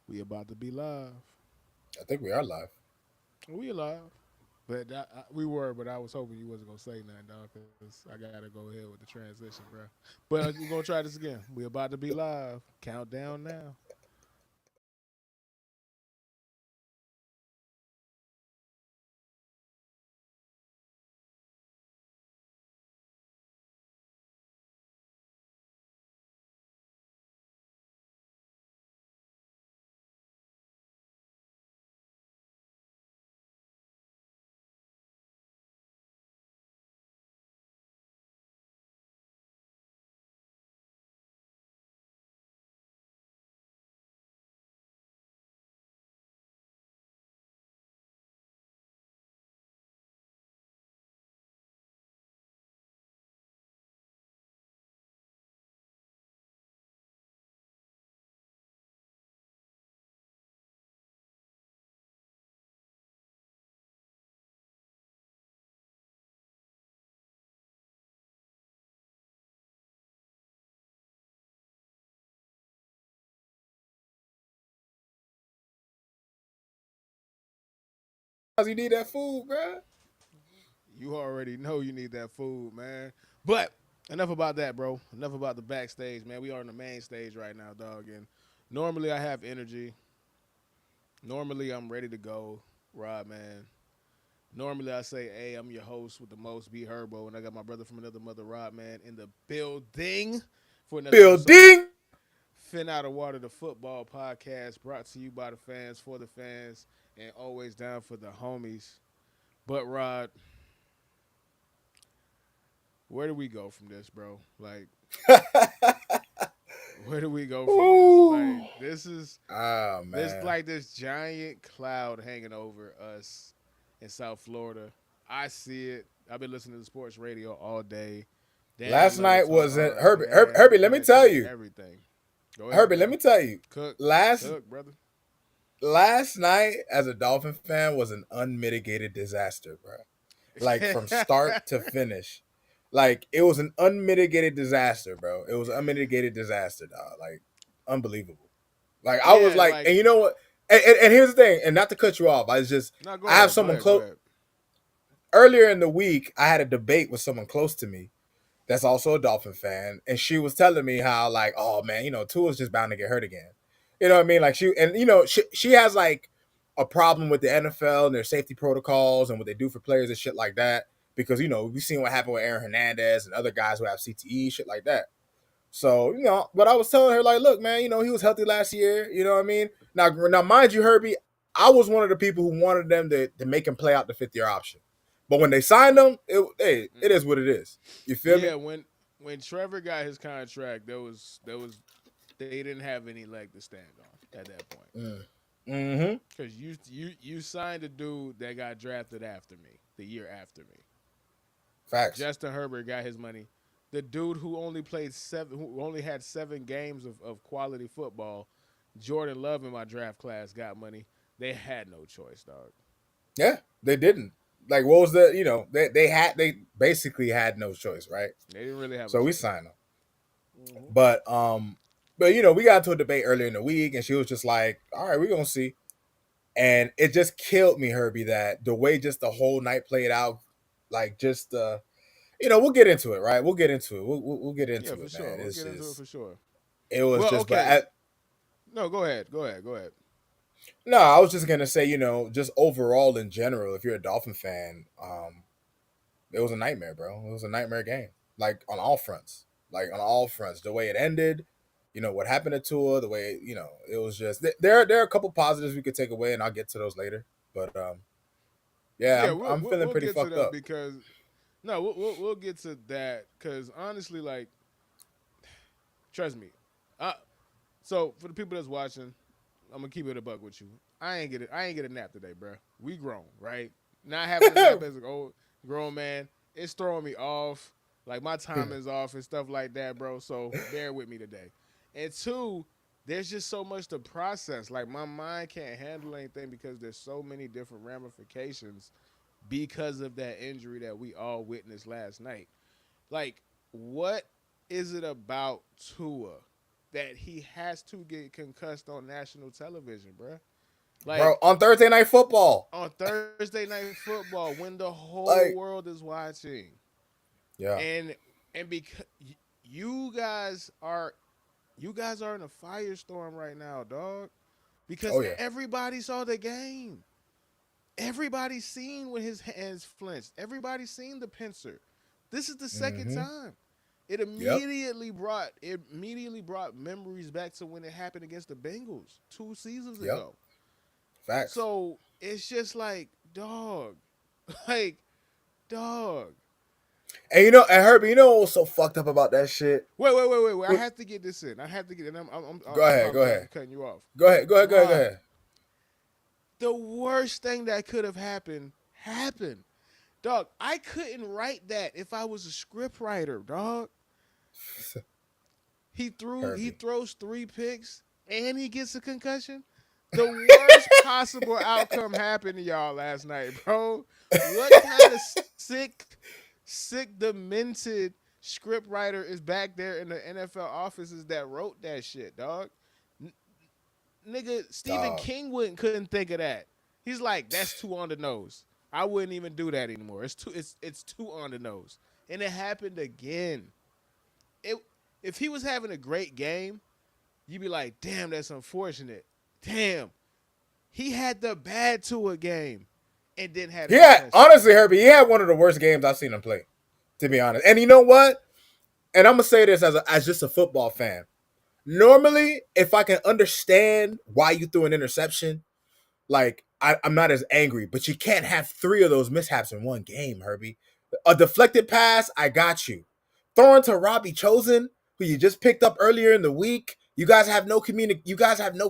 We about to be live. I think we are live. We alive. But we were, but I was hoping you wasn't gonna say nothing, dog, because I gotta go ahead with the transition, bro. But we're gonna try this again. We about to be live. Countdown now. You need that food, bro. You already know you need that food, man. But enough about that, bro. Enough about the backstage, man. We are on the main stage right now, dog. And normally I have energy. Normally I'm ready to go, Rod, man. Normally I say, hey, I'm your host with the most, B.Herbo, and I got my brother from another mother, Rodman, in the building for another episode of Building. Phin Outta Water, the football podcast, brought to you by the fans, for the fans, and always down for the homies. But Rod, where do we go from this, bro? Like, where do we go from this? Ooh. Like, this is Oh this man. like this giant cloud hanging over us in South Florida. I see it. I've been listening to sports radio all day. Dan Last Levy night talk wasn't hard. Herbie. Dan Herbie, let me tell penetrate you. everything. Go ahead, Herbie, let bro. me tell you. Cook, Last cook, brother. last night as a Dolphin fan was an unmitigated disaster, bro. Like from start to finish. Like it was an unmitigated disaster, bro. It was an unmitigated disaster, dog. Like unbelievable. Like I was Yeah, like, like and you know what? And here's the thing, and not to cut you off, I was just no. Go I have ahead. Go someone ahead. Go close. ahead. Earlier in the week, I had a debate with someone close to me that's also a Dolphin fan, and she was telling me how like, oh man, Tua's just bound to get hurt again. You know what I mean? Like she has like a problem with the NFL and their safety protocols and what they do for players and shit like that. Because we've seen what happened with Aaron Hernandez and other guys who have CTE, shit like that. So, but I was telling her, like, look, man, he was healthy last year. You know what I mean? Now, mind you, Herbie, I was one of the people who wanted them to make him play out the 5th year option. But when they signed him, hey, it is what it is. You feel me? Yeah, when Trevor got his contract, there was they didn't have any leg to stand on at that point. Mm. Mm-hmm. Because you signed a dude that got drafted after me, the year after me. Facts. Justin Herbert got his money. The dude who only played seven, who only had 7 games of quality football, Jordan Love in my draft class got money. They had no choice, dog. Yeah, they didn't. Like, what was they basically had no choice, right? They didn't really have a So we choice. signed them. Mm-hmm. But we got into a debate earlier in the week, and she was just like, "All right, we're gonna see." And it just killed me, Herbie, that the way just the whole night played out, like just we'll get into it, right? We'll get into it. We'll get Yeah, into for it, sure. man. We'll It's get into it just for sure. it was Well, just, but okay. No, go ahead. Go ahead. Go ahead. no, I was just gonna say, just overall in general, if you're a Dolphin fan, it was a nightmare, bro. It was a nightmare game, like on all fronts, The way it ended, what happened to Tua, the way it was just there are a couple positives we could take away, and I'll get to those later. But yeah, Yeah, I'm feeling we'll pretty get to fucked them up. because no, we'll get to that because honestly, like, trust me. Uh, so for the people that's watching, I'm gonna keep it a buck with you. I ain't get a nap today, bro. We grown, right? Not having a nap as an old grown man, it's throwing me off. Like my time is off and stuff like that, bro. So bear with me today. And two, there's just so much to process. Like my mind can't handle anything because there's so many different ramifications because of that injury that we all witnessed last night. Like, what is it about Tua that he has to get concussed on national television, bro. bro, Like on Thursday Night Football. on Thursday Night Football when the whole Like, world is watching, yeah. and because you guys are in a firestorm right now, dog. Because Oh yeah. everybody saw the game. Everybody seen when his hands flinched. Everybody seen the pincer. This is the second Mm-hmm. time. It Yep. immediately brought memories back to when it happened against the Bengals 2 seasons Yep. ago. Facts. So it's just like, dog, like, dog. And and Herbie, you know what was so fucked up about that shit? Wait. I have to get this in. I have to get it. Go I ahead. Go apologize for ahead. cutting you off. Go ahead. Go ahead. Go ahead. Go Bruh, ahead. the worst thing that could have happened. Dog, I couldn't write that if I was a script writer, dog. He Herbie. throws 3 picks and he gets a concussion. The worst possible outcome happened to y'all last night, bro. What kind of demented script writer is back there in the NFL offices that wrote that shit, dog? N- Nigga, Stephen Dog. King couldn't think of that. He's like, that's too on the nose. I wouldn't even do that anymore. It's too on the nose. And it happened again. It If he was having a great game, you'd be like, damn, that's unfortunate. Damn. He had the bad Tua game and then had a Yeah, concussion. honestly, Herbie, he had one of the worst games I've seen him play, to be honest. And you know what? And I'm gonna say this as just a football fan. Normally, if I can understand why you threw an interception, like I'm not as angry, but you can't have 3 of those mishaps in one game, Herbie. A deflected pass, I got you. Throwing to Robbie Chosen, who you just picked up earlier in the week. You guys have no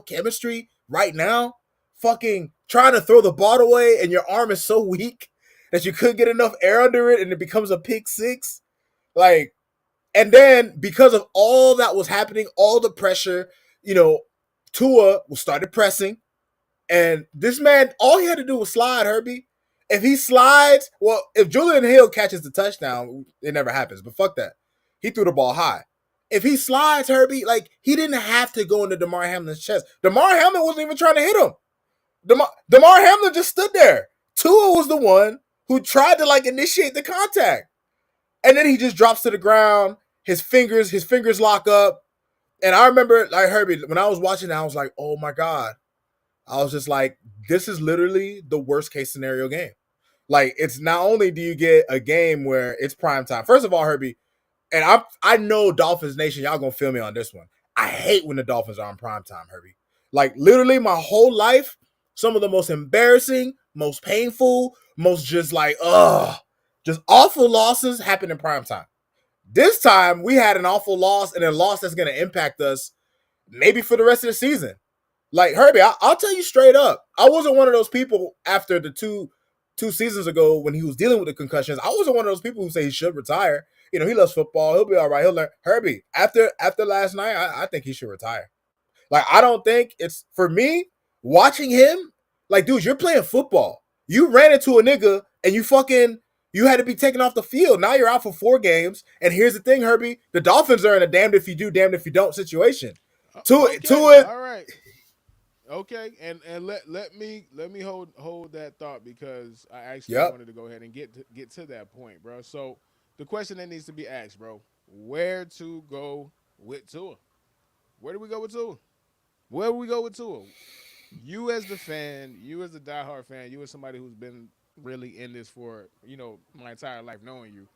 chemistry right now. Fucking trying to throw the ball away, and your arm is so weak that you couldn't get enough air under it, and it becomes a pick six. Like, and then because of all that was happening, all the pressure, you know, Tua started pressing. And this man, all he had to do was slide, Herbie. If he slides, well, if Julian Hill catches the touchdown, it never happens. But fuck that. He threw the ball high. If he slides, Herbie, like he didn't have to go into DeMar Hamlin's chest. DeMar Hamlin wasn't even trying to hit him. DeMar Hamlin just stood there. Tua was the one who tried to like initiate the contact. And then he just drops to the ground. His fingers lock up. And I remember, like Herbie, when I was watching that, I was like, oh my God. I was just like, this is literally the worst case scenario game. Like, it's not only do you get a game where it's prime time. First of all, Herbie, and I know Dolphins Nation, y'all gonna feel me on this one. I hate when the Dolphins are on prime time, Herbie. Like, literally, my whole life, some of the most embarrassing, most painful, most just like, just awful losses happen in prime time. This time, we had an awful loss and a loss that's gonna impact us maybe for the rest of the season. Like Herbie, I'll tell you straight up, I wasn't one of those people after the two seasons ago when he was dealing with the concussions. I wasn't one of those people who say he should retire. You know, he loves football. He'll be all right. He'll learn. Herbie, after last night, I think he should retire. Like, I don't think it's for me watching him. Like, dude, you're playing football. You ran into a nigga and you had to be taken off the field. Now you're out for 4 games. And here's the thing, Herbie, the Dolphins are in a damned if you do, damned if you don't situation. To Okay, it. all right. Okay, and let me hold that thought because I actually Yep. wanted to go ahead and get to that point, bro. So the question that needs to be asked, bro, where to go with Tua? Where do we go with Tua? Where do we go with Tua? You as the fan, you as the diehard fan, you as somebody who's been really in this for my entire life, knowing you,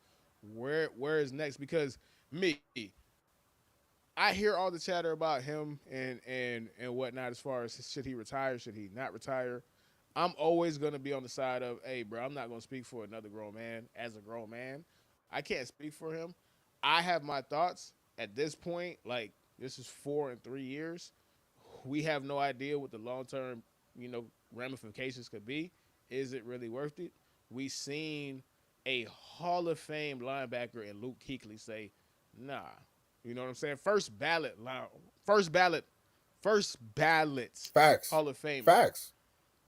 where is next? Because me, I hear all the chatter about him and whatnot as far as should he retire, should he not retire. I'm always gonna be on the side of, hey, bro, I'm not gonna speak for another grown man as a grown man. I can't speak for him. I have my thoughts at this point. Like, this is 4 and 3 years. We have no idea what the long term, ramifications could be. Is it really worth it? We seen a Hall of Fame linebacker in Luke Kuechly say, nah. You know what I'm saying? First ballot Facts. Hall of Famer. Facts.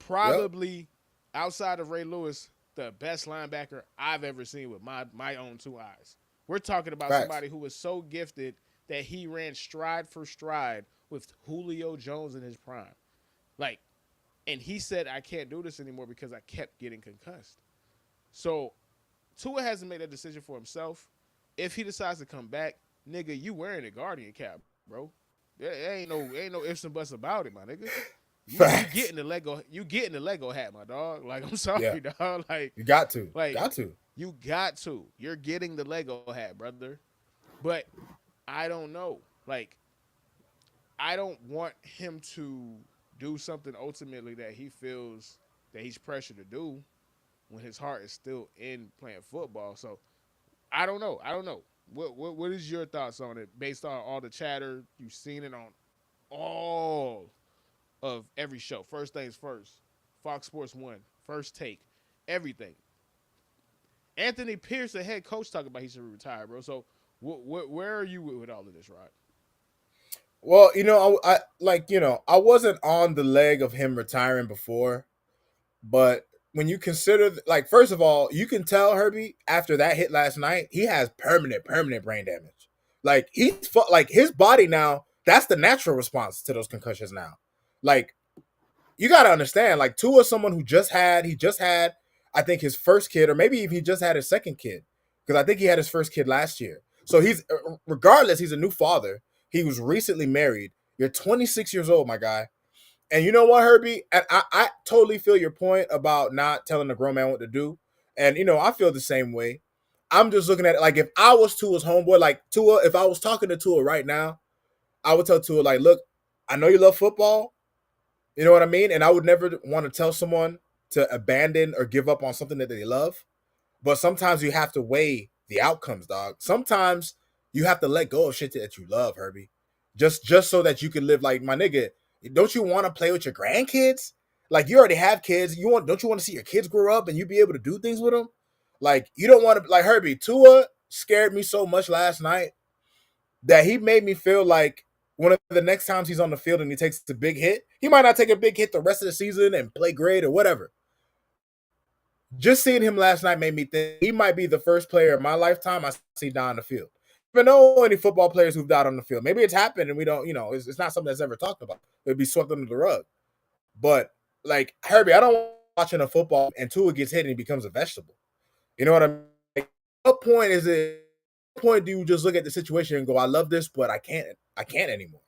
Yep. Probably outside of Ray Lewis, the best linebacker I've ever seen with my own 2 eyes. We're talking about Facts. somebody who was so gifted that he ran stride for stride with Julio Jones in his prime. Like, and he said, I can't do this anymore because I kept getting concussed. So Tua hasn't made that decision for himself. If he decides to come back, nigga, you wearing a Guardian cap, bro. There ain't no ifs and buts about it, my nigga. You getting Facts. the Lego hat, my dog. Like, I'm Yeah. sorry, dog. You got to. Like Got to. you got to. You're getting the Lego hat, brother. But I don't know. Like, I don't want him to do something ultimately that he feels that he's pressured to do when his heart is still in playing football. So I don't know. I don't know. What is your thoughts on it based on all the chatter? You've seen it on all of every show. First things first. Fox Sports 1, First Take, everything. Anthony Pierce, the head coach, talking about he should retire, bro. So where are you with all of this, Rod? Well, I like, I wasn't on the leg of him retiring before, but when you consider, like, first of all, you can tell Herbie after that hit last night, he has permanent brain damage. Like, like his body now, that's the natural response to those concussions now. Like, you got to understand, like, Tua is someone who he just had, I think, his first kid, or maybe even he just had his second kid, because I think he had his first kid last year. So regardless, he's a new father. He was recently married. You're 26 years old, my guy. And you know what, Herbie? And I totally feel your point about not telling a grown man what to do. And, I feel the same way. I'm just looking at it like if I was Tua's homeboy, like Tua, if I was talking to Tua right now, I would tell Tua, like, look, I know you love football. You know what I mean? And I would never want to tell someone to abandon or give up on something that they love. But sometimes you have to weigh the outcomes, dog. Sometimes you have to let go of shit that you love, Herbie. Just so that you can live like my nigga. Don't you want to play with your grandkids? Like you already have kids. Don't you want to see your kids grow up and you be able to do things with them? Like you don't want to like Herbie. Tua scared me so much last night that he made me feel like one of the next times he's on the field and he takes a big hit, he might not take a big hit the rest of the season and play great or whatever. Just seeing him last night made me think he might be the first player in my lifetime I see die on the field. Even know any football players who've died on the field. Maybe it's happened and we don't, it's not something that's ever talked about. It'd be swept under the rug. But like Herbie, I don't want watching a football and Tua gets hit and he becomes a vegetable. You know what I mean? Like, what point is it? What point do you just look at the situation and go, I love this, but I can't anymore.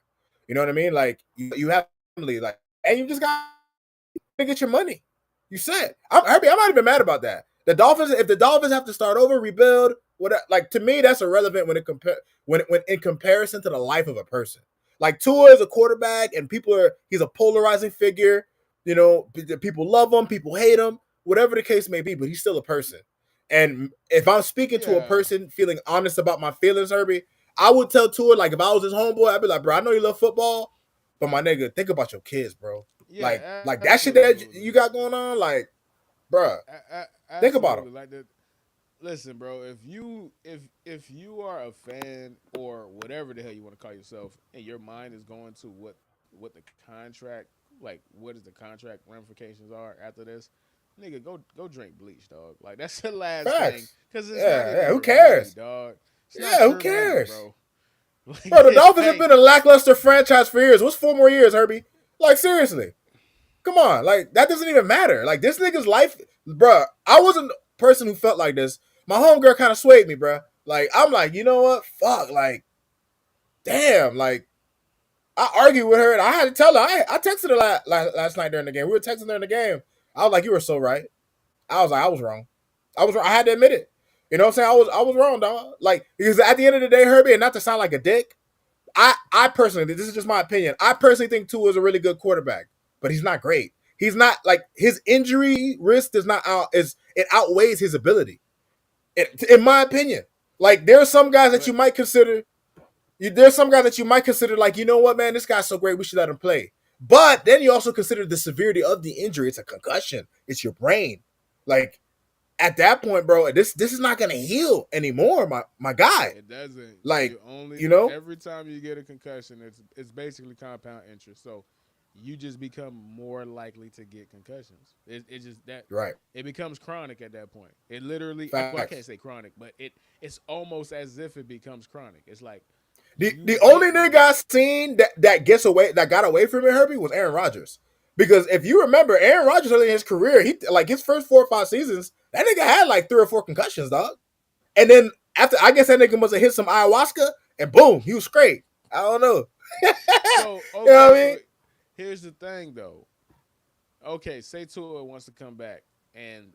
You know what I mean? Like you have family, like, and you just got to get your money. You said, I'm not even mad about that. If the Dolphins have to start over, rebuild, whatever, like to me, that's irrelevant when in comparison to the life of a person. Like Tua is a quarterback, and he's a polarizing figure. People love him, people hate him, whatever the case may be, but he's still a person. And if I'm speaking to a Yeah. person feeling honest about my feelings, Herbie, I would tell Tua, like if I was his homeboy, I'd be like, bro, I know you love football, but my nigga, think about your kids, bro. Like that shit that Absolutely. you got going on, like, bruh, think about them. Absolutely. Like that. Listen, bro. If you are a fan or whatever the hell you want to call yourself, and your mind is going to what the contract, like what is the contract ramifications are after this, nigga, go drink bleach, dog. Like that's the last thing, Facts. because it's not Yeah, even who your money, cares? dog. It's Yeah, not who your money, cares? bro. Bro, the Like, Dolphins have been a lackluster franchise for years. What's 4 more years, Herbie? Like, seriously. Come on. Like, that doesn't even matter. Like, this nigga's life, bruh, I wasn't a person who felt like this. My homegirl kind of swayed me, bruh. Like, I'm like, you know what? Fuck. Like, damn. Like, I argued with her and I had to tell her. I texted her last night during the game. We were texting during the game. I was like, you were so right. I was like, I was wrong. I was wrong. I had to admit it. You know what I'm saying? I was wrong, dog. Like, because at the end of the day, Herbie, and not to sound like a dick, I personally, this is just my opinion. I personally think Tua is a really good quarterback, but he's not great. He's not like his injury risk does not it outweighs his ability. In my opinion, like there are some guys that but you might consider. There's some guys that you might consider like, you know what, man, this guy's so great, we should let him play. But then you also consider the severity of the injury. It's a concussion. It's your brain. Like at that point, bro, this is not gonna heal anymore, my guy. it doesn't. Like, You only you know, every time you get a concussion, it's basically compound interest. So you just become more likely to get concussions. It just that right. it becomes chronic at that point. It literally, well, I can't Facts. say chronic, but it's almost as if it becomes chronic. It's like The You only nigga didn't. I seen that got away from it, Herbie, was Aaron Rodgers. Because if you remember, Aaron Rodgers early in his career, he like his first 4 or 5 seasons, that nigga had like 3 or 4 concussions, dog. And then after, I guess that nigga must have hit some ayahuasca, and boom, he was straight. I don't know. You So know okay, what I so mean? here's the thing though. Okay, say Tua wants to come back, and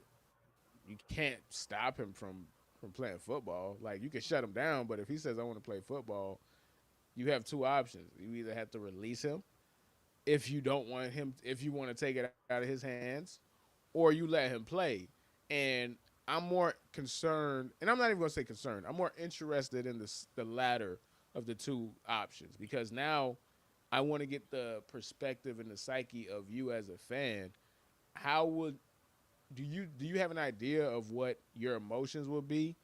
you can't stop him from playing football. Like you can shut him down, but if he says I want to play football, you have two options. You either have to release him if you don't want him, if you want to take it out of his hands, or you let him play. And I'm more concerned, and I'm not even going to say concerned. I'm more interested in the latter of the two options because now I want to get the perspective and the psyche of you as a fan. How would do you have an idea of what your emotions would be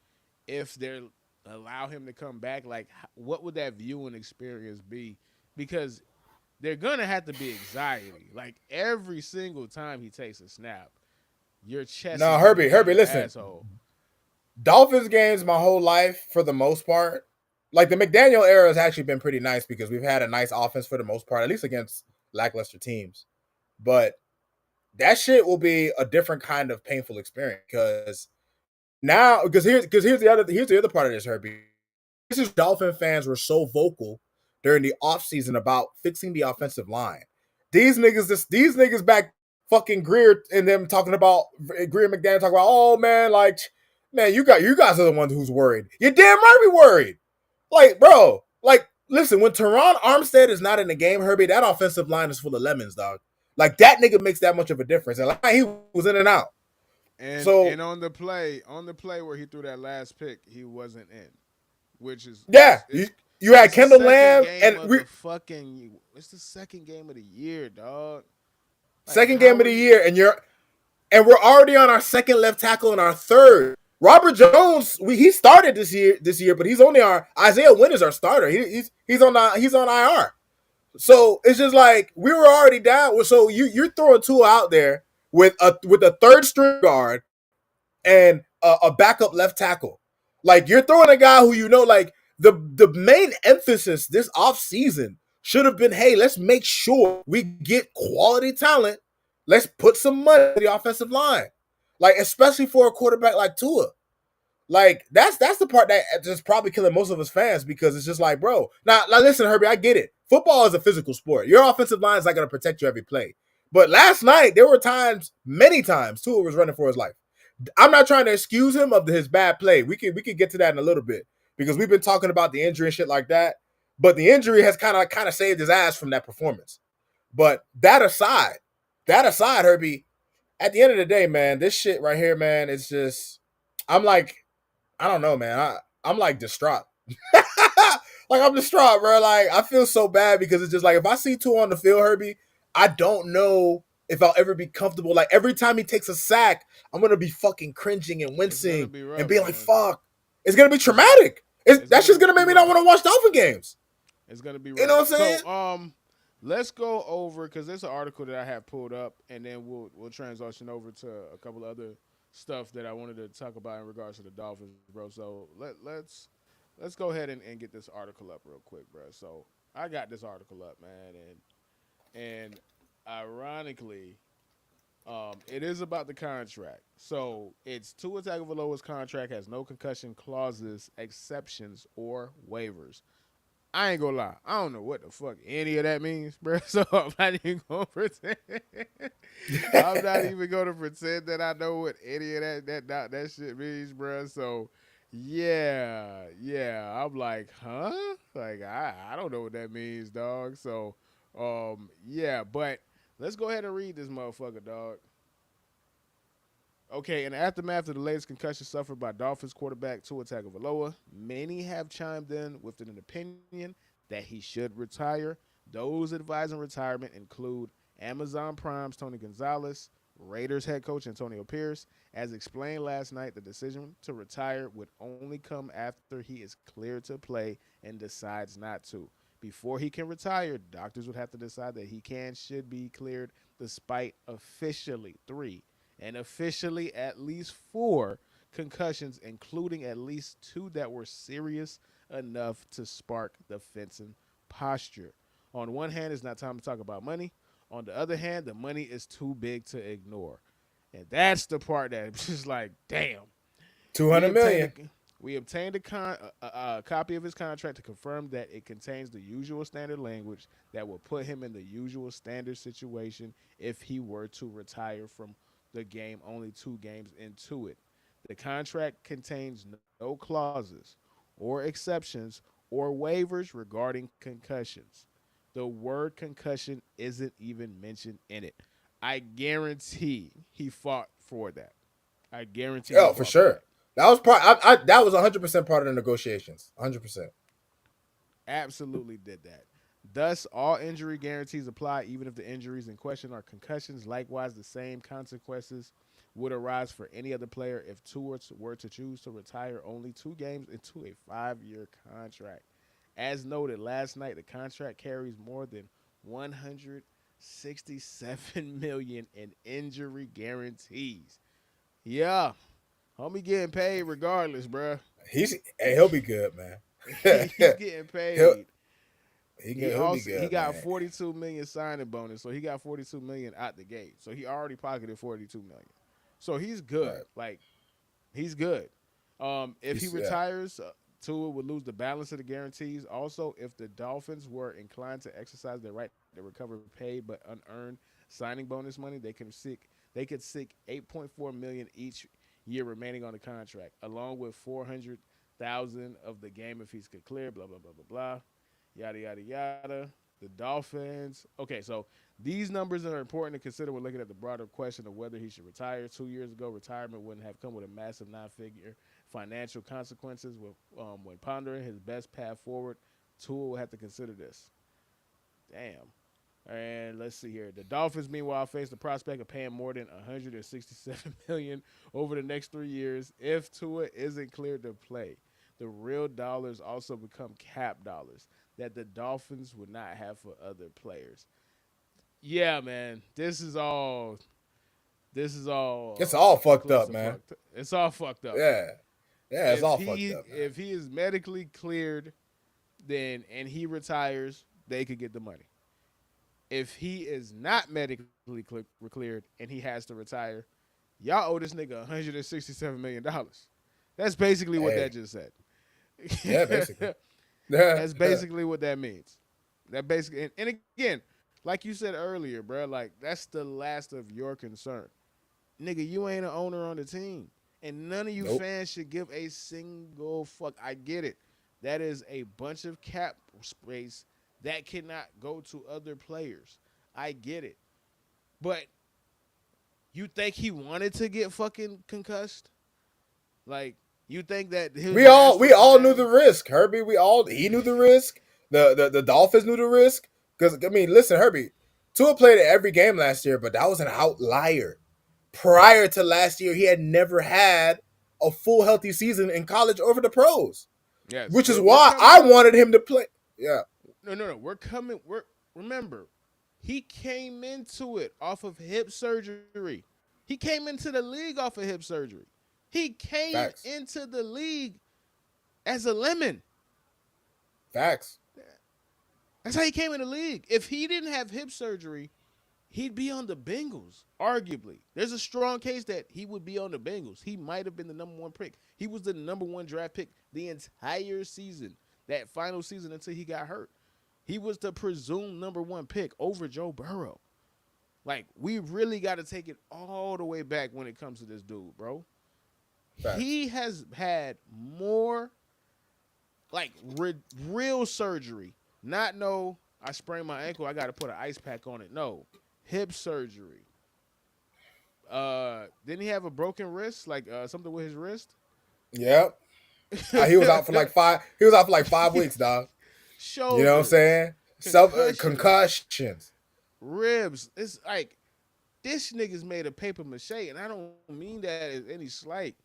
if they allow him to come back? Like, what would that viewing experience be? Because they're gonna have to be anxiety. Like every single time he takes a snap, your chest No, is gonna Herbie, beat your listen. asshole. Dolphins games my whole life for the most part. Like the McDaniel era has actually been pretty nice because we've had a nice offense for the most part, at least against lackluster teams. But that shit will be a different kind of painful experience because now here's the other part of this, Herbie. This is Dolphin fans were so vocal during the offseason about fixing the offensive line. These niggas back fucking Greer and them talking about Greer and McDaniel talking about, oh man, like man, you guys are the ones who's worried. You're damn right we worried. Like, bro, like, listen, when Teron Armstead is not in the game, Herbie, that offensive line is full of lemons, dog. Like that nigga makes that much of a difference. And like he was in and out. And So on the play where he threw that last pick, he wasn't in, which is yeah, you had it's the Kendall second Lamb game and of the fucking it's the second game of the year, dog. Like second game how of are the you? year, and we're already on our second left tackle and our third. Robert Jones, he started this year, but he's only our Isaiah Wynn is our starter. He's on IR. So it's just like we were already down. So you're throwing two out there with a third string guard and a backup left tackle. Like you're throwing a guy who like the main emphasis this offseason should have been, hey, let's make sure we get quality talent. Let's put some money in the offensive line. Like, especially for a quarterback like Tua. Like that's the part that is probably killing most of us fans because it's just like, bro. Now listen, Herbie, I get it. Football is a physical sport. Your offensive line is not going to protect you every play. But last night there were times, many times, Tua was running for his life. I'm not trying to excuse him of his bad play. We could get to that in a little bit because we've been talking about the injury and shit like that. But the injury has kind of saved his ass from that performance. But that aside, Herbie, at the end of the day, man, this shit right here, man, it's just I'm like I don't know, man. I'm like distraught. Like I'm distraught, bro. Like I feel so bad because it's just like if I see two on the field, Herbie, I don't know if I'll ever be comfortable. Like every time he takes a sack, I'm gonna be fucking cringing and It's gonna wincing be and rough, being like, man. "Fuck." It's gonna be It's gonna traumatic. it's That's gonna just be gonna make rough. me not want to watch Dolphin games. It's gonna be You know rough. what I'm saying? So let's go over because there's an article that I have pulled up, and then we'll transition over to a couple of other stuff that I wanted to talk about in regards to the Dolphins, bro. So let's go ahead and get this article up real quick, bro. So I got this article up, man, and ironically, it is about the contract. So it's Tua Tagovailoa's contract has no concussion clauses, exceptions, or waivers. I ain't gonna lie. I don't know what the fuck any of that means, bro. So I'm not even gonna pretend. I'm not even gonna pretend that I know what any of that shit means, bro. So yeah. I'm like, huh? Like I don't know what that means, dog. So yeah, but let's go ahead and read this motherfucker, dog. Okay, in the aftermath of the latest concussion suffered by Dolphins quarterback Tua Tagovailoa, many have chimed in with an opinion that he should retire. Those advising retirement include Amazon Prime's Tony Gonzalez, Raiders head coach Antonio Pierce. As explained last night, the decision to retire would only come after he is cleared to play and decides not to. Before he can retire, doctors would have to decide that he should be cleared despite officially three and officially at least four concussions, including at least two that were serious enough to spark the fencing posture. On one hand, it's not time to talk about money. On the other hand, the money is too big to ignore. And that's the part that's just like, damn. Two We hundred obtained a million. we obtained a copy of his contract to confirm that it contains the usual standard language that will put him in the usual standard situation if he were to retire from the game only 2 games into it. The contract contains no clauses or exceptions or waivers regarding concussions. The word concussion isn't even mentioned in it. I guarantee he fought for that. I guarantee he Oh, for fought for sure. that. That was part. That was 100% part of the negotiations. 100%. Absolutely did that. Thus, all injury guarantees apply even if the injuries in question are concussions. Likewise, the same consequences would arise for any other player if Tua were to choose to retire only 2 games into a 5-year contract. As noted last night, the contract carries more than 167 million in injury guarantees. Yeah, homie getting paid regardless, bruh. He'll be good, man. He's getting he'll paid. he'll be He good, got man. 42 million signing bonus, so he got 42 million out the gate. So he already pocketed 42 million. So he's good. Right. Like he's good. If he Yeah. retires, Tua would lose the balance of the guarantees. Also, if the Dolphins were inclined to exercise their right to recover paid but unearned signing bonus money, they could seek 8.4 million each year remaining on the contract, along with 400,000 of the game if he's could clear. Blah blah blah blah blah. Yada yada yada. The Dolphins. Okay, so these numbers are important to consider when looking at the broader question of whether he should retire. 2 years ago, retirement wouldn't have come with a massive nine-figure financial consequences. When pondering his best path forward, Tua will have to consider this. Damn. And let's see here. The Dolphins, meanwhile, face the prospect of paying more than 167 million over the next 3 years if Tua isn't cleared to play. The real dollars also become cap dollars that the Dolphins would not have for other players. Yeah, man, It's this is all all fucked close up, to man. fucked. It's all fucked up. Yeah. Yeah, it's all fucked up, man. If he is medically cleared, then and he retires, they could get the money. If he is not medically cleared and he has to retire, y'all owe this nigga $167 million. That's basically what that Hey. just said. Yeah, basically. Yeah. That's basically what that means. That basically, and again, like you said earlier, bro, like that's the last of your concern, nigga. You ain't an owner on the team, and none of you Nope. fans should give a single fuck. I get it. That is a bunch of cap space that cannot go to other players. I get it, but you think he wanted to get fucking concussed? Like you think that his We master all knew plan? the risk, Herbie. He knew the risk. The Dolphins knew the risk. Because I mean, listen, Herbie, Tua played every game last year, but that was an outlier. Prior to last year, he had never had a full healthy season in college over the pros, Yes, which is we're why I coming. wanted him to play. Yeah, No. We're coming. We're remember, he came into it off of hip surgery. He came into the league off of hip surgery. He came facts, into the league as a lemon. facts. That's how he came in the league. If he didn't have hip surgery, he'd be on the Bengals, arguably. There's a strong case that he would be on the Bengals. He might have been the number one pick. He was the number one draft pick the entire season, that final season until he got hurt. He was the presumed number one pick over Joe Burrow. Like, we really got to take it all the way back when it comes to this dude, bro. Facts. He has had more, like, real surgery. Not no, I sprained my ankle, I got to put an ice pack on it. No, hip surgery. Didn't he have a broken wrist, like something with his wrist? Yep. He was out for like five. He was out for like 5 weeks, dog. You know what I'm Shoulders, saying? Self concussions, concussions. ribs. It's like this nigga's made of paper mache, and I don't mean that as any slight.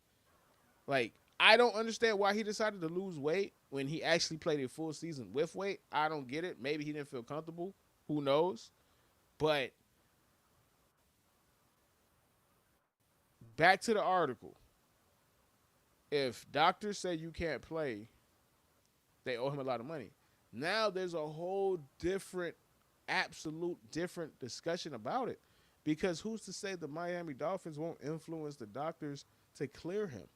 Like, I don't understand why he decided to lose weight when he actually played a full season with weight. I don't get it. Maybe he didn't feel comfortable. Who knows? But back to the article. If doctors say you can't play, They owe him a lot of money. Now there's a whole different, absolute different discussion about it. Because who's to say the Miami Dolphins won't influence the doctors to clear him,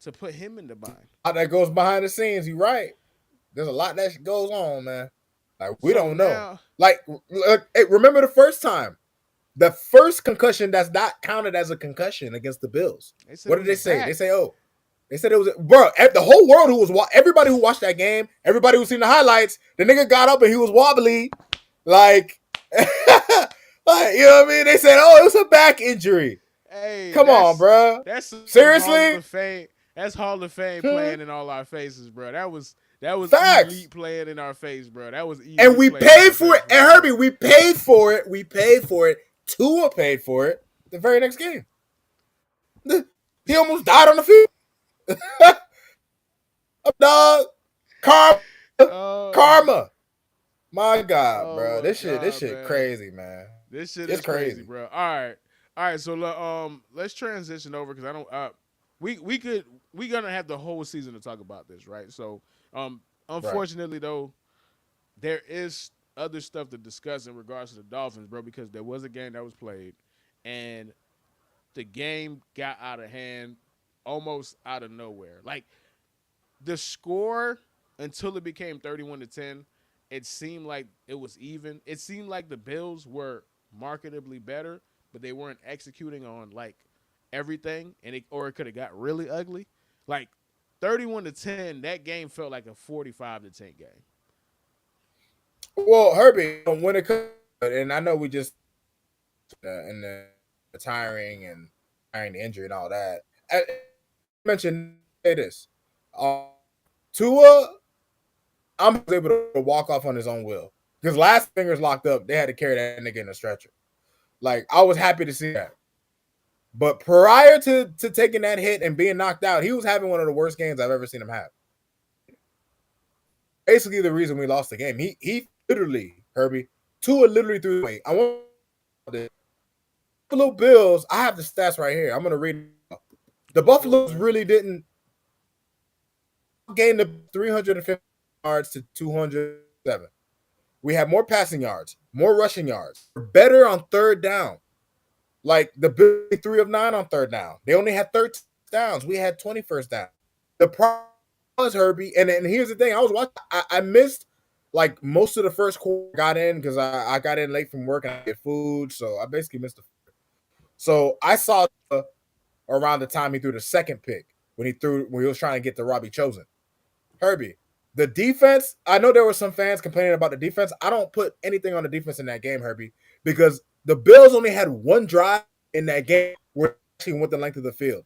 to put him in the bind? A lot that goes behind the scenes. You're right. There's a lot that goes on, man. Like we So don't know. now, Like, hey, remember the first time, the first concussion that's not counted as a concussion against the Bills. they said What it did was they a say? They back. say, oh, they said it was bro. The whole world who was everybody who watched that game, everybody who seen the highlights, the nigga got up and he was wobbly, like, like you know what I mean. They said, oh, it was a back injury. Hey, Come on, bro. that's some Hall Seriously, of Fame. That's Hall of Fame playing in all our faces, bro. That was facts. elite playing in our face, bro. That was And elite we playing in paid our for it. face And right Herbie, there. we paid for it. We paid for it. Tua paid for it the very next game. He almost died on the field. Dog. Karma. Oh, Karma. My God, oh bro. my This God, shit man. crazy, man. This shit It's is crazy, crazy. bro. All right. So let's transition over because I don't. We gonna have the whole season to talk about this, right? So Right. unfortunately though, there is other stuff to discuss in regards to the Dolphins, bro, because there was a game that was played, and the game got out of hand almost out of nowhere. Like the score until it became 31-10, it seemed like it was even. It seemed like the Bills were marketably better, but they weren't executing on like everything, and it could have got really ugly. Like 31-10, that game felt like a 45-10 game. Well, Herbie, when it comes, and I know we just in the retiring and tiring the injury and all that. I mentioned say this. Tua, I'm able to walk off on his own will because last fingers locked up, they had to carry that nigga in a stretcher. Like I was happy to see that. But prior to taking that hit and being knocked out, he was having one of the worst games I've ever seen him have. Basically, the reason we lost the game. He literally, Herbie, Tua literally threw away. I want the Buffalo Bills. I have the stats right here. I'm gonna read it. The Go for it, Buffaloes man. really didn't gain the 350 yards to 207. We had more passing yards, more rushing yards. We're better on third down. Like the Bills 3 of 9 on third down. They only had 13 downs. We had 20 first down. The problem was Herbie, and here's the thing. I was watching. I missed like most of the first quarter. Got in because I got in late from work and I get food, so I basically missed the. So I saw around the time he threw the second pick when he was trying to get the Robbie Chosen. Herbie, the defense. I know there were some fans complaining about the defense. I don't put anything on the defense in that game, Herbie, because the Bills only had one drive in that game where they actually went the length of the field.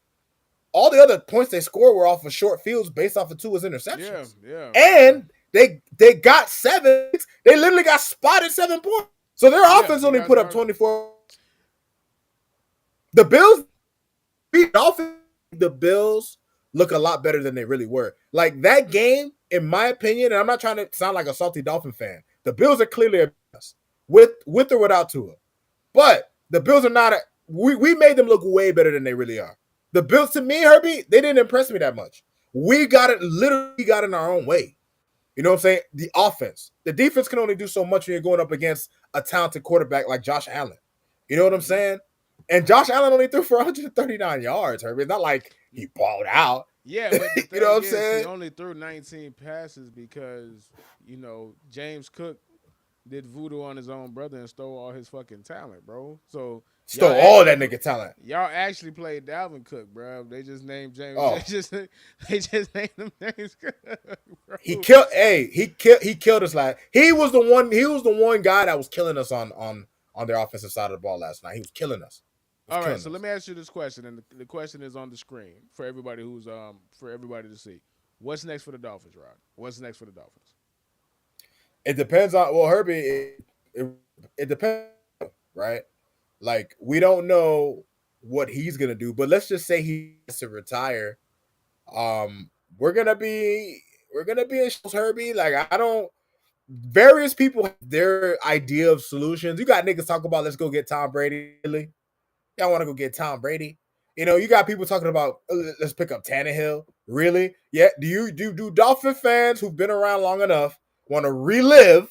All the other points they scored were off of short fields based off of Tua's Yeah, interceptions. yeah, yeah, And they got seven. They literally got spotted 7 points. So their yeah. offense They only got put up started. 24. The Bills beat Dolphins. The Bills look a lot better than they really were. Like that game, in my opinion, and I'm not trying to sound like a salty Dolphin fan. The Bills are clearly a with or without Tua. But the Bills are not. We made them look way better than they really are. The Bills, to me, Herbie, they didn't impress me that much. We got it, literally got in our own way. You know what I'm saying? The offense. The defense can only do so much when you're going up against a talented quarterback like Josh Allen. You know what I'm Mm-hmm. saying? And Josh Allen only threw for 139 yards, Herbie. It's not like he balled out. Yeah, but the You know what thing I'm is, he saying? only threw 19 passes because James Cook did voodoo on his own brother and stole all his fucking talent, bro. So y'all Stole all actually that nigga talent. y'all actually played Dalvin Cook, bro. They just named James. Oh, They just named him James Cook, he bro. killed. Hey, he killed us last. He was the one. He was the one guy that was killing us on their offensive side of the ball last night. He was killing us. He was All right, killing so let us. me ask you this question, and the question is on the screen for everybody to see. What's next for the Dolphins, Rod? What's next for the Dolphins? It depends on Herbie. It depends, right? Like we don't know what he's gonna do, but let's just say he has to retire. Um, we're gonna be in shows, Herbie. Like I don't. Various people have their idea of solutions. You got niggas talk about let's go get Tom Brady. Really? Y'all want to go get Tom Brady? You got people talking about let's pick up Tannehill. Really? Yeah. Do Dolphin fans who've been around long enough want to relive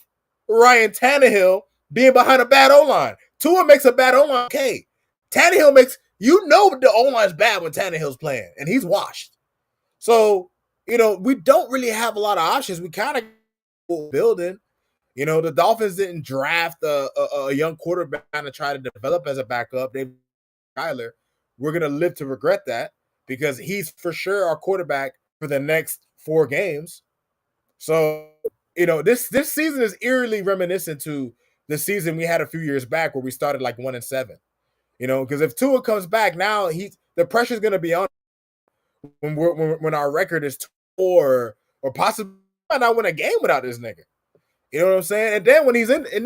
Ryan Tannehill being behind a bad O line? Tua makes a bad O line. Okay, Tannehill makes the O line's bad when Tannehill's playing, and he's washed. So we don't really have a lot of options. We kind of building. The Dolphins didn't draft a young quarterback to try to develop as a backup. They Kyler. We're gonna live to regret that because he's for sure our quarterback for the next 4 games. So this season is eerily reminiscent to the season we had a few years back where we started like 1-7. Because if Tua comes back now, the pressure's gonna be on when our record is 4 or possibly not win a game without this nigga. You know what I'm saying? And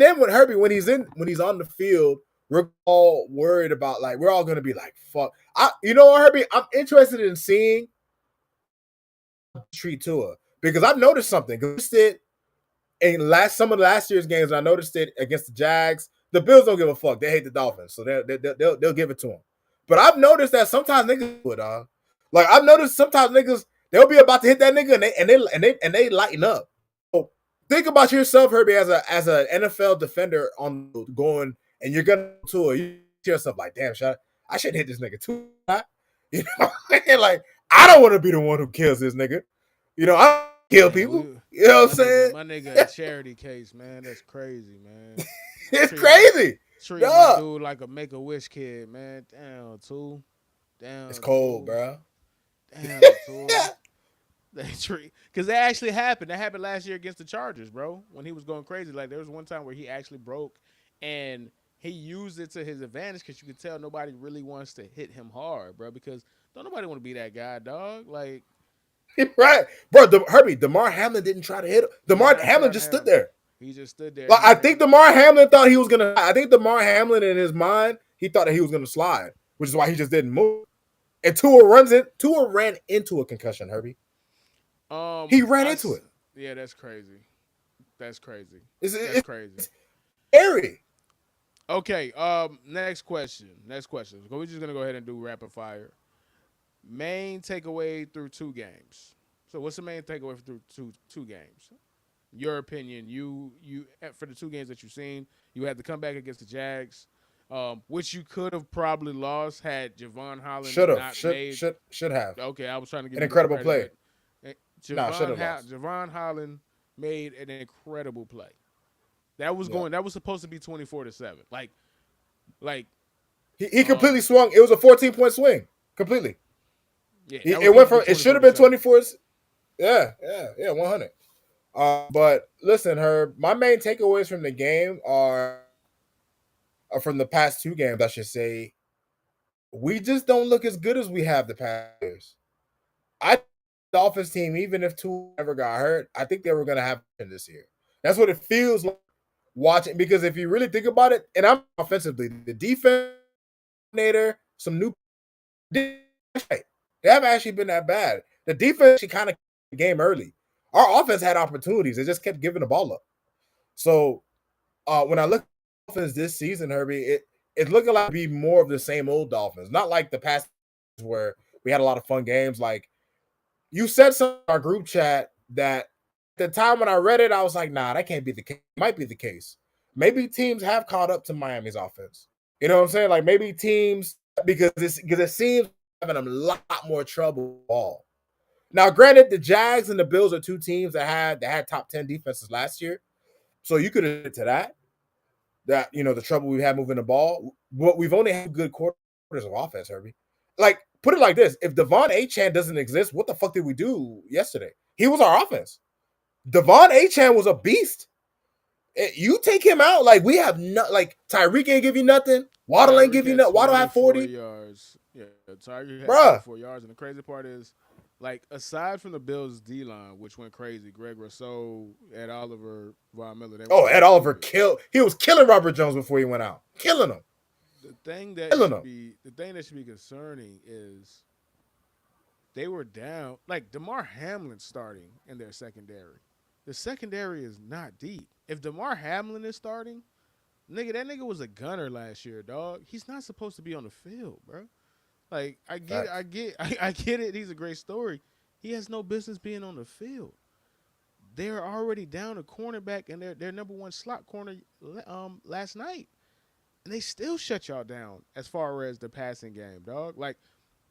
then when Herbie, when he's on the field, we're all worried about we're all gonna be like, fuck. Herbie, I'm interested in seeing treat Tua because I've noticed something. I noticed it in some of last year's games. I noticed it against the Jags. The Bills don't give a fuck. They hate the Dolphins, so they'll give it to him. But I've noticed that sometimes niggas do it, dog. Like I've noticed sometimes niggas they'll be about to hit that nigga and they lighten up. So think about yourself, Herbie, as an NFL defender on going and you're gonna to you to yourself like, damn, I should hit this nigga too. Like I don't want to be the one who kills this nigga. I kill people. You know what I'm saying? My nigga, a charity case, man. That's crazy, man. It's crazy. Treat my dude like a Make-A-Wish kid, man. Damn, too. Damn. It's cold, bro. Damn, too. Because that actually happened. That happened last year against the Chargers, bro. When he was going crazy, there was one time where he actually broke, and he used it to his advantage because you could tell nobody really wants to hit him hard, bro. Because don't nobody want to be that guy, dog. Right, bro. Herbie, DeMar Hamlin didn't try to hit him. DeMar Hamlin just stood there. He just stood there. I think DeMar Hamlin thought he was gonna. I think DeMar Hamlin in his mind he thought that he was gonna slide, which is why he just didn't move. And Tua ran into a concussion, Herbie. He ran into it. Yeah, that's crazy. That's crazy. It's crazy. It's scary. Okay. Next question. We're just gonna go ahead and do rapid fire. Main takeaway through 2 games. So, what's the main takeaway through two games? Your opinion. You for the 2 games that you've seen, you had to come back against the Jags, which you could have probably lost had Javon Holland should have. Okay, I was trying to give an incredible play. Javon Holland made an incredible play. That was That was supposed to be 24-7. He completely swung. It was a 14-point swing. Completely. Yeah, it went from. It should have been 24. Yeah, 100. But listen, Herb, my main takeaways from the game are from the past 2 games, I should say. We just don't look as good as we have the past years. The Dolphins team, even if 2 ever got hurt, I think they were going to have this year. That's what it feels like watching. Because if you really think about it, and I'm offensively, the defense coordinator, some new. They haven't actually been that bad. The defense actually kind of the game early. Our offense had opportunities. They just kept giving the ball up. So when I look at the Dolphins this season, Herbie, it's looking like to be more of the same old Dolphins. Not like the past where we had a lot of fun games. Like you said something in our group chat that at the time when I read it, I was like, nah, that can't be the case. It might be the case. Maybe teams have caught up to Miami's offense. You know what I'm saying? Like maybe teams because it seems having a lot more trouble with the ball. Now, granted, the Jags and the Bills are 2 teams that had top 10 defenses last year, so you could admit to that the trouble we had moving the ball. But we've only had good quarters of offense, Herbie. Like put it like this: if Devon Achane doesn't exist, what the fuck did we do yesterday? He was our offense. Devon Achane was a beast. You take him out, we have Tyreek ain't give you nothing. Waddle ain't give you nothing. Waddle had 40 yards. Yeah, Tyreek had 44 yards, and the crazy part is, aside from the Bills' D-line, which went crazy, Greg Rousseau, Ed Oliver, Von Miller. Ed Oliver killed. He was killing Robert Jones before he went out, killing him. The thing that should be concerning is they were down. DeMar Hamlin starting in their secondary. The secondary is not deep. If DeMar Hamlin is starting, that nigga was a gunner last year, dog. He's not supposed to be on the field, bro. Like I get it, Facts. I get it. He's a great story. He has no business being on the field. They're already down a cornerback and their number one slot corner last night, and they still shut y'all down as far as the passing game, dog. Like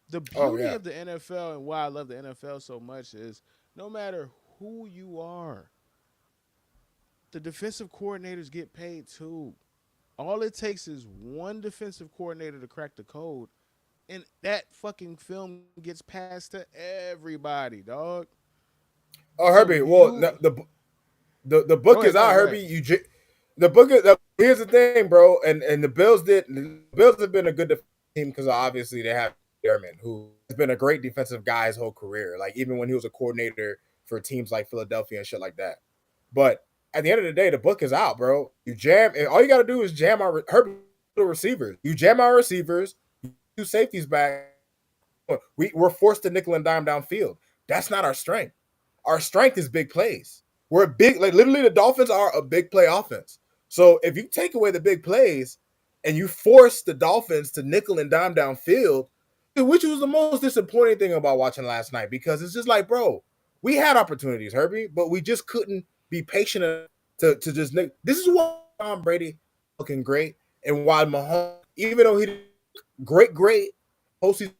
the Oh beauty yeah. of the NFL and why I love the NFL so much is no matter who you are, the defensive coordinators get paid too. All it takes is one defensive coordinator to crack the code, and that fucking film gets passed to everybody, dog. Oh, So Herbie. Well, you the go book ahead, is go out, ahead, go Herbie. ahead. The book is. Here's the thing, bro. And the Bills have been a good defensive team because obviously they have Sherman, who has been a great defensive guy his whole career. Like even when he was a coordinator for teams like Philadelphia and shit like that. But at the end of the day, the book is out, bro. You jam, and all you got to do is jam our Herbie receivers. You jam our receivers. Two safeties back. We're forced to nickel and dime downfield. That's not our strength. Our strength is big plays. We're a big, like literally the Dolphins are a big play offense. So if you take away the big plays and you force the Dolphins to nickel and dime downfield, which was the most disappointing thing about watching last night, because it's just like, bro, we had opportunities, Herbie, but we just couldn't be patient enough to just. This is why Tom Brady looking great, and why Mahomes, even though he did great postseason,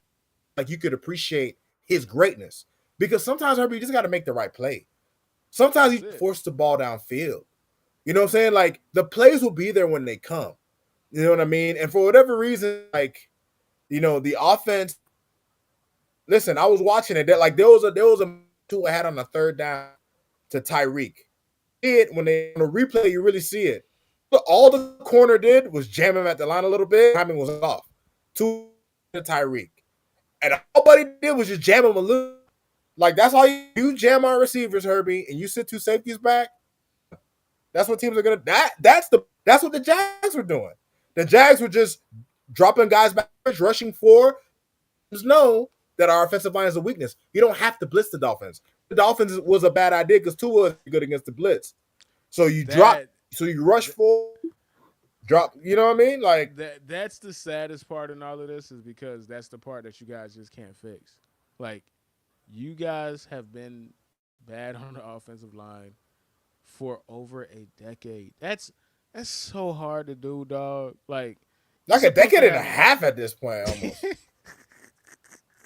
like you could appreciate his greatness. Because sometimes, Herbie, you just got to make the right play. Sometimes That's you it. force the ball downfield. You know what I'm saying? Like the plays will be there when they come. You know what I mean? And for whatever reason, like the offense. Listen, I was watching it. That like there was a two I had on the third down to Tyreek. It when they on the replay, you really see it. But all the corner did was jam him at the line a little bit. Timing was off. Two to Tyreek, and all Buddy did was just jam him a little. Like that's all you jam our receivers, Herbie, and you sit two safeties back. That's what teams are gonna. That's what the Jags were doing. The Jags were just dropping guys back, rushing for. Know that our offensive line is a weakness. You don't have to blitz the Dolphins. The Dolphins was a bad idea because Tua was good against the blitz. So you drop, That, so you rush that for drop. You know what I mean? Like that's the saddest part in all of this is because that's the part that you guys just can't fix. Like you guys have been bad on the offensive line for over a decade. That's so hard to do, dog. Like you're a supposed decade to and a have half at this point, almost.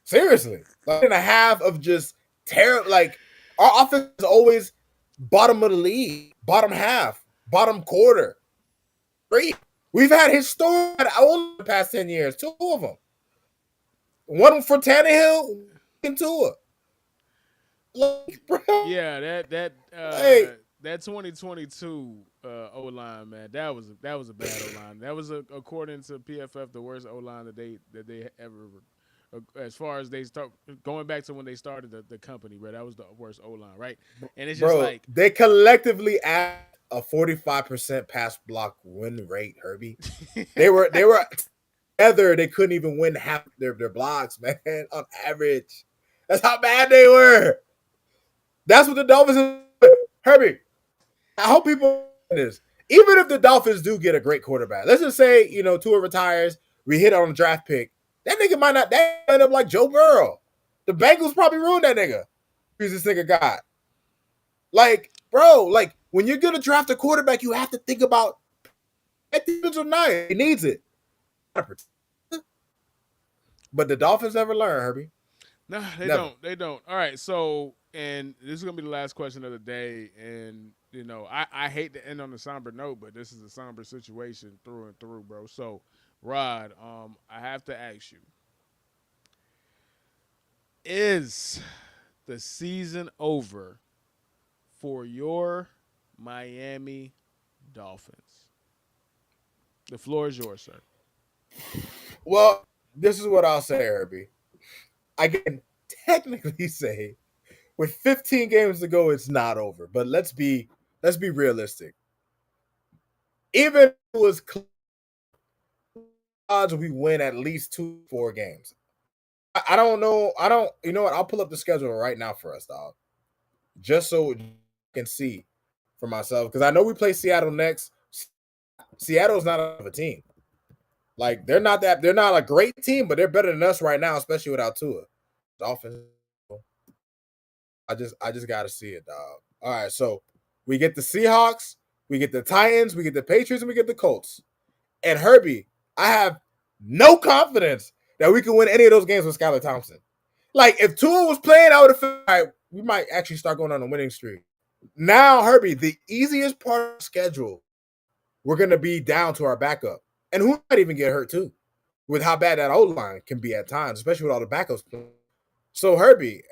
Seriously, like and a half of just terrible. Like our offense is always bottom of the league, bottom half, bottom quarter. Great. We've had historic only the past 10 years, two of them. One for Tannehill and Tua. Like, bro, yeah, like, that 2022 O line, man, that was a bad O line. That was according to PFF the worst O line that they ever. As far as they start going back to when they started the company, bro, that was the worst O line, right? And it's just bro, like, they collectively asked a 45% pass block win rate, Herbie. They were together, they couldn't even win half their blocks, man, on average. That's how bad they were. That's what the Dolphins Herbie, I hope people this. Even if the Dolphins do get a great quarterback, let's just say, Tua retires, we hit on a draft pick. That nigga might not end up like Joe Burrow. The Bengals probably ruined that nigga. Who's this nigga got? Like, bro, like when you're gonna draft a quarterback, you have to think about that defensive line. He needs it. But the Dolphins never learn, Herbie. no, they Never. don't. They don't. All right. So, and this is gonna be the last question of the day. And I hate to end on a somber note, but this is a somber situation through and through, bro. So, Rod, I have to ask you: is the season over for your Miami Dolphins? The floor is yours, sir. Well, this is what I'll say, Herbie. I can technically say with 15 games to go, it's not over. But let's be realistic. Even if it was odds we win at least 2 4 games. I don't know. I don't. You know what? I'll pull up the schedule right now for us, dog, just so I can see for myself because I know we play Seattle next. Seattle's not a team. Like they're not a great team, but they're better than us right now, especially without Tua. Dolphins. I just gotta see it, dog. All right, so we get the Seahawks, we get the Titans, we get the Patriots, and we get the Colts. And Herbie, I have no confidence that we can win any of those games with Skylar Thompson. Like if Tua was playing, I would have felt all right, we might actually start going on a winning streak. Now, Herbie, the easiest part of the schedule, we're gonna be down to our backup. And who might even get hurt too, with how bad that O line can be at times, especially with all the backups playing. So Herbie,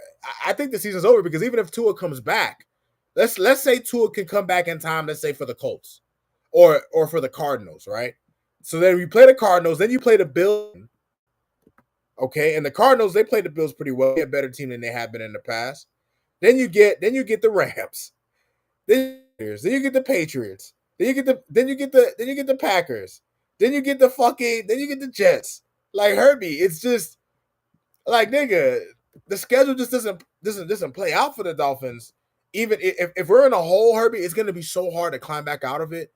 I think the season's over because even if Tua comes back, let's say Tua can come back in time, let's say for the Colts or for the Cardinals, right? So then we play the Cardinals, then you play the Bills, okay? And the Cardinals, they play the Bills pretty well. They're a better team than they have been in the past. Then you get the Rams. Then you get the Patriots. Then you get the Packers. Then you get the Jets. Like Herbie, it's just like nigga, the schedule just doesn't play out for the Dolphins. Even if we're in a hole, Herbie, it's gonna be so hard to climb back out of it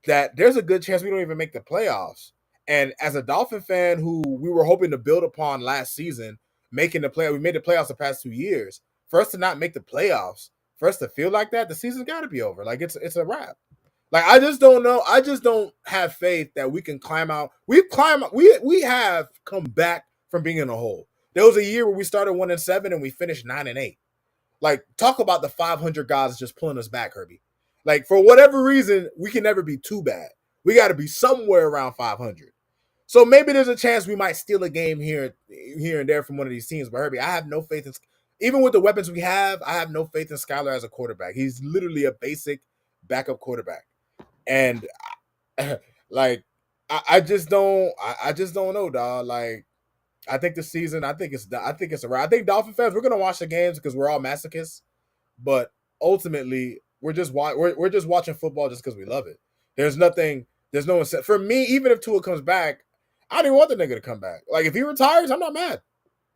that there's a good chance we don't even make the playoffs. And as a Dolphin fan who we were hoping to build upon last season, making the play, we made the playoffs the past 2 years. For us to not make the playoffs, for us to feel like that, the season's got to be over. Like it's a wrap. Like I just don't know. I just don't have faith that we can climb out. We have come back from being in a hole. There was a year where we started 1-7 and we finished 9-8. Like talk about the 500 guys just pulling us back, Herbie. Like for whatever reason, we can never be too bad. We got to be somewhere around 500. So maybe there's a chance we might steal a game here and there from one of these teams. But Herbie, I have no faith in even with the weapons we have. I have no faith in Skylar as a quarterback. He's literally a basic backup quarterback, and like I just don't. I just don't know, dog. Like I think the season. I think it's around. I think Dolphin fans. We're gonna watch the games because we're all masochists. But ultimately, we're just watching football just because we love it. There's nothing. There's no incentive for me. Even if Tua comes back, I don't even want the nigga to come back. Like if he retires, I'm not mad.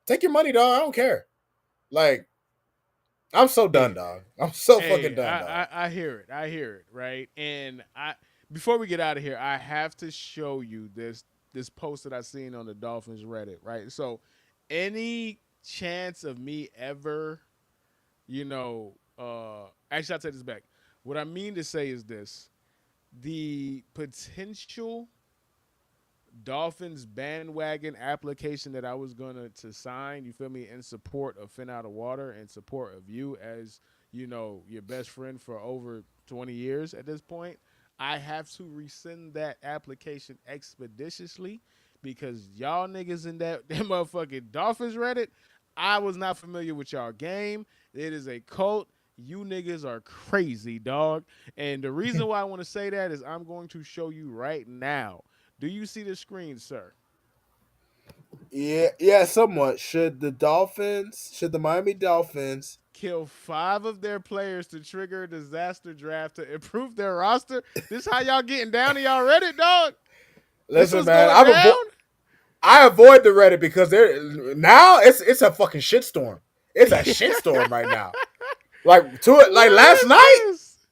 Take your money, dog. I don't care. Like I'm so done, Hey, dog. I'm so fucking hey, done, dog. I hear it. I hear it, right? And I before we get out of here, I have to show you this post that I seen on the Dolphins Reddit, right? So any chance of me ever, you know, actually I'll take this back. What I mean to say is this. The potential Dolphins bandwagon application that I was gonna to sign, you feel me, in support of Phin Outta Water and support of you as your best friend for over 20 years at this point. I have to rescind that application expeditiously because y'all niggas in that motherfucking Dolphins Reddit, I was not familiar with y'all game. It is a cult. You niggas are crazy, dog. And the reason why I want to say that is I'm going to show you right now. Do you see the screen, sir? Yeah, yeah, somewhat. Should the Miami Dolphins Kill 5 of their players to trigger a disaster draft to improve their roster. This how y'all getting down to y'all Reddit, dog? This listen, was man? going down? I avoid the Reddit because they're now it's a fucking shitstorm. It's a shitstorm right now. Like to it, like What last is night, this?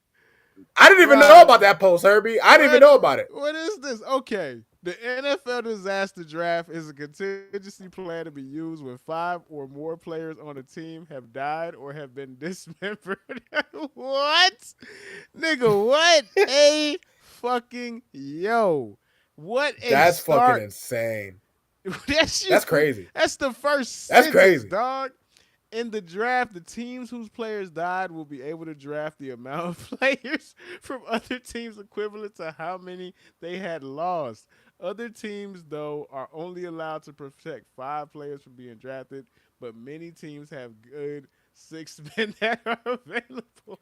I didn't even know Bruh, about that post, Herbie. I didn't even what know about it. what is this? Okay. The NFL disaster draft is a contingency plan to be used when 5 or more players on a team have died or have been dismembered. What? Nigga, what a fucking yo. What a That's fucking start. insane. That's That's just crazy. that's the first That's sentence, crazy. dog. In the draft, the teams whose players died will be able to draft the amount of players from other teams equivalent to how many they had lost. Other teams, though, are only allowed to protect 5 players from being drafted, but many teams have good 6 men that are available.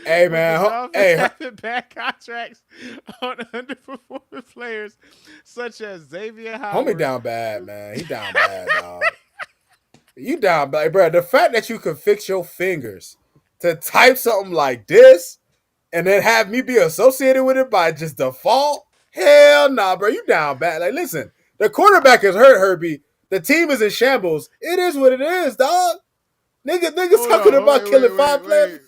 Hey With the man, Dolphins hey, having bad contracts on underperforming players such as Xavier homie Howard. down bad, man. He down bad, dog. You down bad, bro. The fact that you could fix your fingers to type something like this and then have me be associated with it by just default. Hell nah, bro. You down bad. Like, listen, the quarterback is hurt, Herbie. The team is in shambles. It is what it is, dog. Niggas Hold talking on, about wait, killing wait, five wait, players.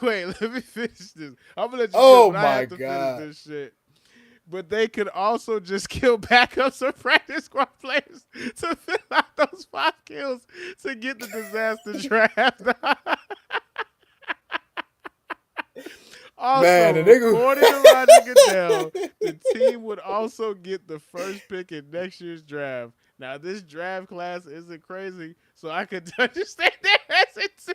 wait. Wait, let me finish this. I'm gonna let you finish, Oh but I my have to finish god. this shit. but they could also just kill backups or practice squad players to fill out those 5 kills to get the disaster draft. Man, Also, the nigga. according to Roger Goodell, the team would also get the first pick in next year's draft. Now, this draft class isn't crazy, so I could understand their hesitancy.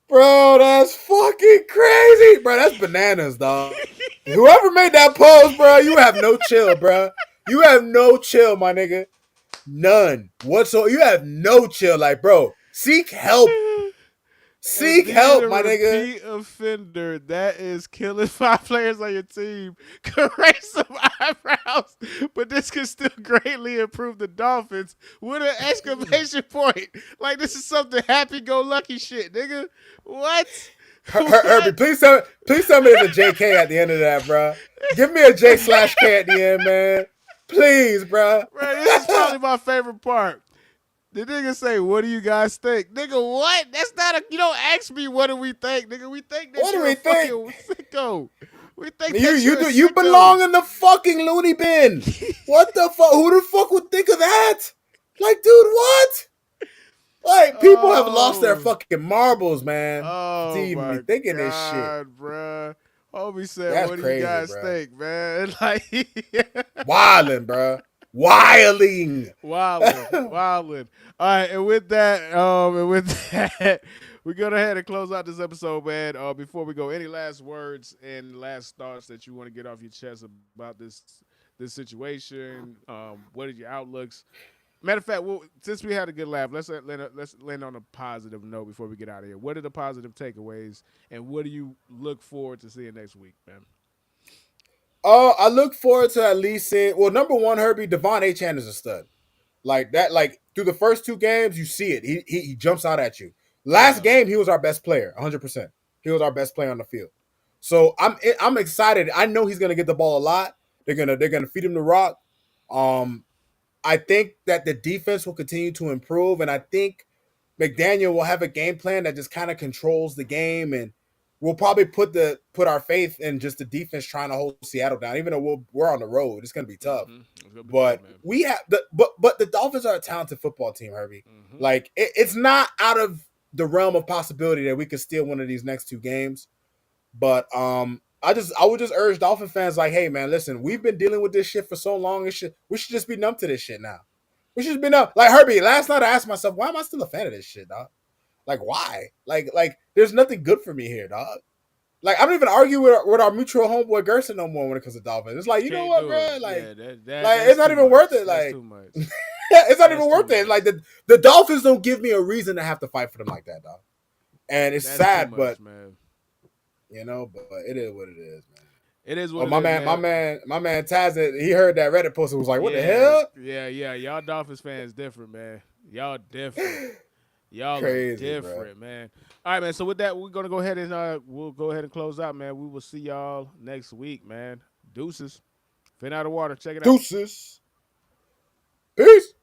Bro, that's fucking crazy. Bro, that's bananas, dog. Whoever made that pose, bro, you have no chill, bro. You have no chill, my nigga. None whatsoever. You have no chill. Like, bro, seek help. And Seek being help, a my nigga. repeat offender, that is killing 5 players on your team, could raise some eyebrows, but this could still greatly improve the Dolphins with an exclamation point. Like, this is something happy-go-lucky shit, nigga. What? Herbie, What? please tell me there's a JK at the end of that, bro. Give me a J/K at the end, man. Please, bro. Bro, this is probably my favorite part. The nigga say, "What do you guys think?" Nigga, what? That's not a. You don't ask me what do we think, nigga. We think that What do you're we a think? fucking sicko. We think You that you you're a do you sicko. belong in the fucking loony bin. What the fuck? Who the fuck would think of that? Like, dude, what? Like, people have lost their Oh, fucking marbles, man, to oh even be my thinking this shit. god, bruh. Homie said, That's "What do you crazy, guys bro. think, man?" Like, Wilding, bro. Wilding. wildin', wildin'. All right, and with that, we're gonna ahead and close out this episode, man. Before we go, any last words and last thoughts that you want to get off your chest about this situation? What are your outlooks? Matter of fact, since we had a good laugh, let's land on a positive note before we get out of here. What are the positive takeaways, and what do you look forward to seeing next week, man? Oh, I look forward to at least seeing. Well, number one, Herbie, Devon Achane is a stud. Like that, like through the first 2 games, you see it. He jumps out at you. Last Yeah. game, he was our best player, 100%. He was our best player on the field. So I'm excited. I know he's gonna get the ball a lot. They're gonna feed him the rock. Um, I think that the defense will continue to improve, and I think McDaniel will have a game plan that just kind of controls the game, and we'll probably put our faith in just the defense trying to hold Seattle down. Even though we're on the road, it's going to be tough. It's gonna be tough, But man. we have but the Dolphins are a talented football team, Herbie. Like it's not out of the realm of possibility that we could steal one of these next 2 games. But I would just urge Dolphin fans like, hey man, listen, we've been dealing with this shit for so long. We should just be numb to this shit now. We should just be numb. Like Herbie, last night I asked myself, why am I still a fan of this shit, dog? Like why? Like there's nothing good for me here, dog. Like I don't even argue with our mutual homeboy Gerson no more when it comes to Dolphins. It's like, you know Can't what, do bro? it. Like, Yeah, like that's it's not too even much. worth it. That's Like too much. it's not That's even too worth it. much. Like the Dolphins don't give me a reason to have to fight for them like that, dog. And it's That's too sad, much, but man. but it is what it is, man. It is Oh what it is, man. my man Taz, he heard that Reddit post and was like, "What the Yeah, hell?" yeah. Y'all Dolphins fans different, man. Y'all different. Y'all are Crazy, different, man. All right, man. So with that, we're gonna go ahead and close out, man. We will see y'all next week, man. Deuces. Phin Outta water. Check it out. Deuces. Peace.